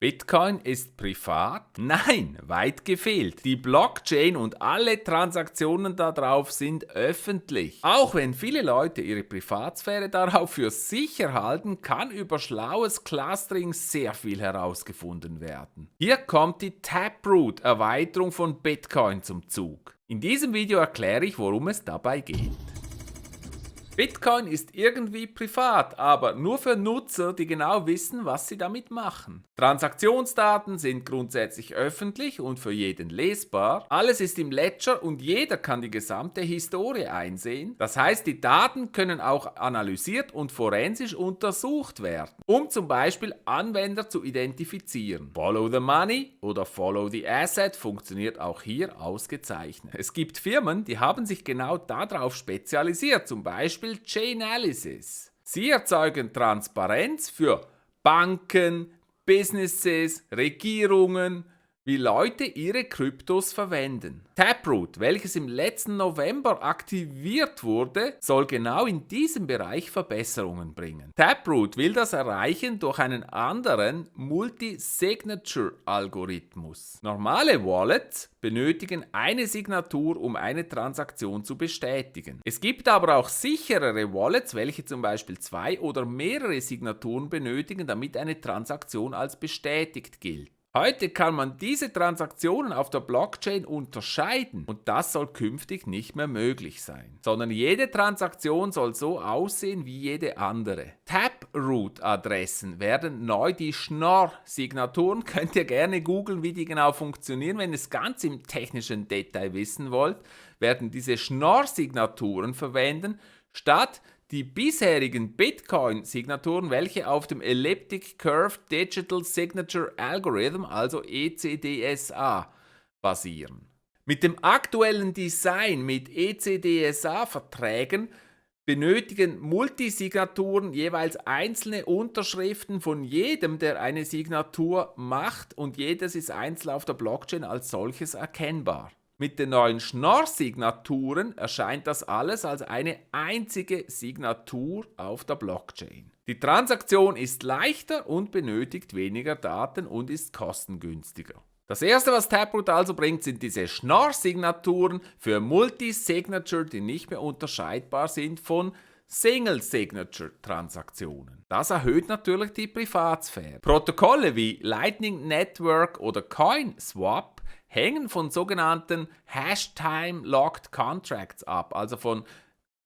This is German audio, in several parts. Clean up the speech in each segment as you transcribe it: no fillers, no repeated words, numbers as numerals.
Bitcoin ist privat? Nein, weit gefehlt. Die Blockchain und alle Transaktionen darauf sind öffentlich. Auch wenn viele Leute ihre Privatsphäre darauf für sicher halten, kann über schlaues Clustering sehr viel herausgefunden werden. Hier kommt die Taproot-Erweiterung von Bitcoin zum Zug. In diesem Video erkläre ich, worum es dabei geht. Bitcoin ist irgendwie privat, aber nur für Nutzer, die genau wissen, was sie damit machen. Transaktionsdaten sind grundsätzlich öffentlich und für jeden lesbar. Alles ist im Ledger und jeder kann die gesamte Historie einsehen. Das heißt, die Daten können auch analysiert und forensisch untersucht werden, um zum Beispiel Anwender zu identifizieren. Follow the Money oder Follow the Asset funktioniert auch hier ausgezeichnet. Es gibt Firmen, die haben sich genau darauf spezialisiert, zum Beispiel Chainalysis. Sie erzeugen Transparenz für Banken, Businesses, Regierungen, wie Leute ihre Kryptos verwenden. Taproot, welches im letzten November aktiviert wurde, soll genau in diesem Bereich Verbesserungen bringen. Taproot will das erreichen durch einen anderen Multi-Signature-Algorithmus. Normale Wallets benötigen eine Signatur, um eine Transaktion zu bestätigen. Es gibt aber auch sicherere Wallets, welche zum Beispiel 2 oder mehrere Signaturen benötigen, damit eine Transaktion als bestätigt gilt. Heute kann man diese Transaktionen auf der Blockchain unterscheiden und das soll künftig nicht mehr möglich sein, sondern jede Transaktion soll so aussehen wie jede andere. Taproot-Adressen werden neu die Schnorr-Signaturen, könnt ihr gerne googeln, wie die genau funktionieren. Wenn ihr es ganz im technischen Detail wissen wollt, werden diese Schnorr-Signaturen verwenden, statt die bisherigen Bitcoin-Signaturen, welche auf dem Elliptic Curve Digital Signature Algorithm, also ECDSA, basieren. Mit dem aktuellen Design mit ECDSA-Verträgen benötigen Multisignaturen jeweils einzelne Unterschriften von jedem, der eine Signatur macht, und jedes ist einzeln auf der Blockchain als solches erkennbar. Mit den neuen Schnorr-Signaturen erscheint das alles als eine einzige Signatur auf der Blockchain. Die Transaktion ist leichter und benötigt weniger Daten und ist kostengünstiger. Das erste, was Taproot also bringt, sind diese Schnorr-Signaturen für Multi-Signature, die nicht mehr unterscheidbar sind von Single-Signature-Transaktionen. Das erhöht natürlich die Privatsphäre. Protokolle wie Lightning Network oder CoinSwap hängen von sogenannten Hash-Time-Locked Contracts ab, also von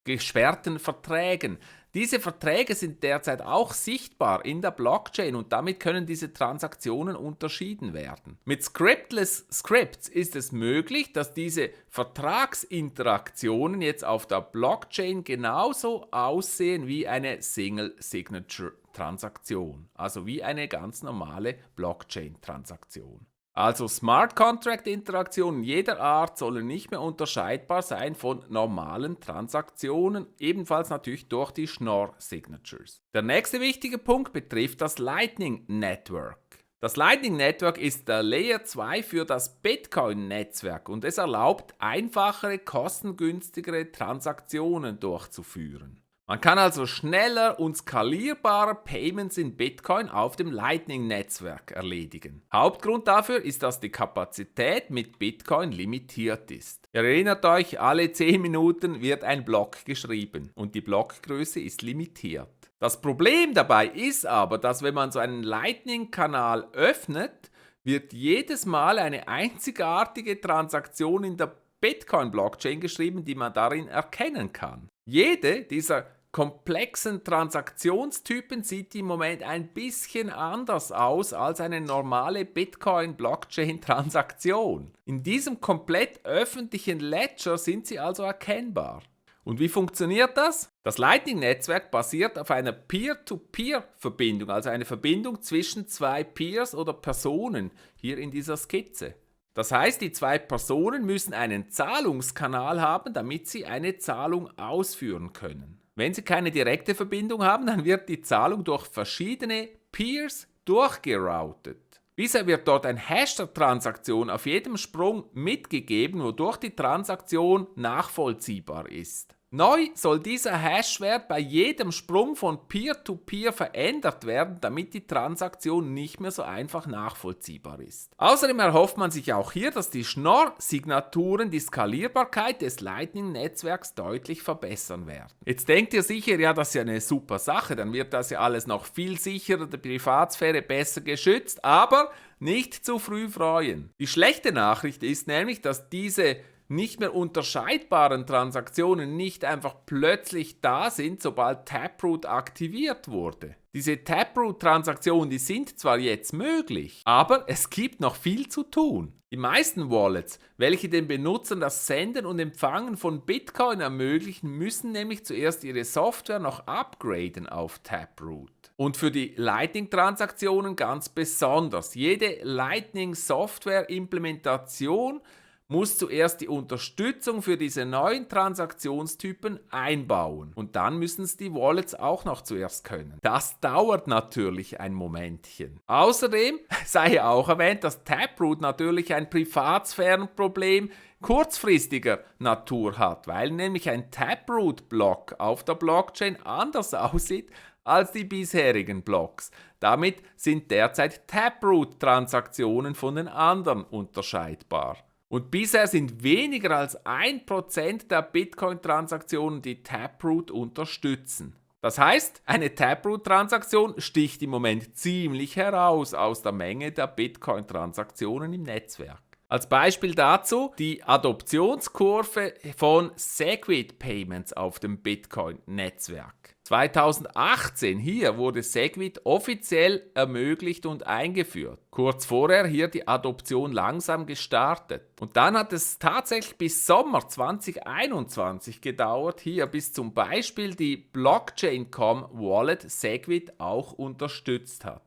gesperrten Verträgen. Diese Verträge sind derzeit auch sichtbar in der Blockchain und damit können diese Transaktionen unterschieden werden. Mit Scriptless Scripts ist es möglich, dass diese Vertragsinteraktionen jetzt auf der Blockchain genauso aussehen wie eine Single-Signature-Transaktion, also wie eine ganz normale Blockchain-Transaktion. Also Smart Contract Interaktionen jeder Art sollen nicht mehr unterscheidbar sein von normalen Transaktionen, ebenfalls natürlich durch die Schnorr Signatures. Der nächste wichtige Punkt betrifft das Lightning Network. Das Lightning Network ist der Layer 2 für das Bitcoin-Netzwerk und es erlaubt einfachere, kostengünstigere Transaktionen durchzuführen. Man kann also schneller und skalierbarer Payments in Bitcoin auf dem Lightning-Netzwerk erledigen. Hauptgrund dafür ist, dass die Kapazität mit Bitcoin limitiert ist. Ihr erinnert euch, alle 10 Minuten wird ein Block geschrieben und die Blockgröße ist limitiert. Das Problem dabei ist aber, dass wenn man so einen Lightning-Kanal öffnet, wird jedes Mal eine einzigartige Transaktion in der Bitcoin-Blockchain geschrieben, die man darin erkennen kann. Jede dieser komplexen Transaktionstypen sieht im Moment ein bisschen anders aus als eine normale Bitcoin-Blockchain-Transaktion. In diesem komplett öffentlichen Ledger sind sie also erkennbar. Und wie funktioniert das? Das Lightning-Netzwerk basiert auf einer Peer-to-Peer-Verbindung, also eine Verbindung zwischen zwei Peers oder Personen, hier in dieser Skizze. Das heißt, die zwei Personen müssen einen Zahlungskanal haben, damit sie eine Zahlung ausführen können. Wenn sie keine direkte Verbindung haben, dann wird die Zahlung durch verschiedene Peers durchgeroutet. Bisher wird dort ein Hash der Transaktion auf jedem Sprung mitgegeben, wodurch die Transaktion nachvollziehbar ist. Neu soll dieser Hashwert bei jedem Sprung von Peer-to-Peer verändert werden, damit die Transaktion nicht mehr so einfach nachvollziehbar ist. Außerdem erhofft man sich auch hier, dass die Schnorr-Signaturen die Skalierbarkeit des Lightning-Netzwerks deutlich verbessern werden. Jetzt denkt ihr sicher, ja, das ist ja eine super Sache, dann wird das ja alles noch viel sicherer, die Privatsphäre besser geschützt, aber nicht zu früh freuen. Die schlechte Nachricht ist nämlich, dass diese nicht mehr unterscheidbaren Transaktionen nicht einfach plötzlich da sind, sobald Taproot aktiviert wurde. Diese Taproot-Transaktionen, die sind zwar jetzt möglich, aber es gibt noch viel zu tun. Die meisten Wallets, welche den Benutzern das Senden und Empfangen von Bitcoin ermöglichen, müssen nämlich zuerst ihre Software noch upgraden auf Taproot. Und für die Lightning-Transaktionen ganz besonders. Jede Lightning-Software-Implementation muss zuerst die Unterstützung für diese neuen Transaktionstypen einbauen. Und dann müssen es die Wallets auch noch zuerst können. Das dauert natürlich ein Momentchen. Außerdem sei auch erwähnt, dass Taproot natürlich ein Privatsphärenproblem kurzfristiger Natur hat, weil nämlich ein Taproot-Block auf der Blockchain anders aussieht als die bisherigen Blocks. Damit sind derzeit Taproot-Transaktionen von den anderen unterscheidbar. Und bisher sind weniger als 1% der Bitcoin-Transaktionen, die Taproot unterstützen. Das heißt, eine Taproot-Transaktion sticht im Moment ziemlich heraus aus der Menge der Bitcoin-Transaktionen im Netzwerk. Als Beispiel dazu die Adoptionskurve von Segwit Payments auf dem Bitcoin-Netzwerk. 2018 hier wurde Segwit offiziell ermöglicht und eingeführt. Kurz vorher hier die Adoption langsam gestartet. Und dann hat es tatsächlich bis Sommer 2021 gedauert, hier bis zum Beispiel die Blockchain.com Wallet Segwit auch unterstützt hat.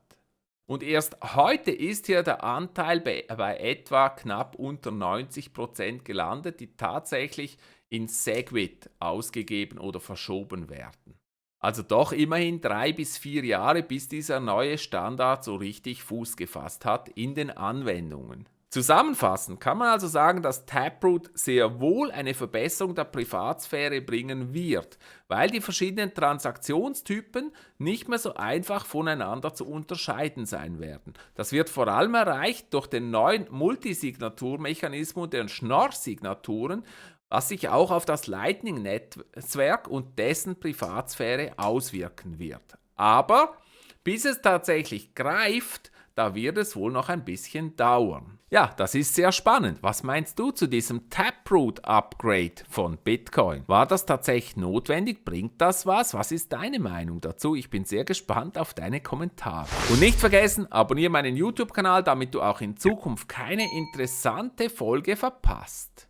Und erst heute ist hier der Anteil bei etwa knapp unter 90% gelandet, die tatsächlich in Segwit ausgegeben oder verschoben werden. Also doch immerhin 3 bis 4 Jahre, bis dieser neue Standard so richtig Fuß gefasst hat in den Anwendungen. Zusammenfassend kann man also sagen, dass Taproot sehr wohl eine Verbesserung der Privatsphäre bringen wird, weil die verschiedenen Transaktionstypen nicht mehr so einfach voneinander zu unterscheiden sein werden. Das wird vor allem erreicht durch den neuen Multisignaturmechanismus der Schnorr-Signaturen, was sich auch auf das Lightning-Netzwerk und dessen Privatsphäre auswirken wird. Aber bis es tatsächlich greift, da wird es wohl noch ein bisschen dauern. Ja, das ist sehr spannend. Was meinst du zu diesem Taproot-Upgrade von Bitcoin? War das tatsächlich notwendig? Bringt das was? Was ist deine Meinung dazu? Ich bin sehr gespannt auf deine Kommentare. Und nicht vergessen, abonniere meinen YouTube-Kanal, damit du auch in Zukunft keine interessante Folge verpasst.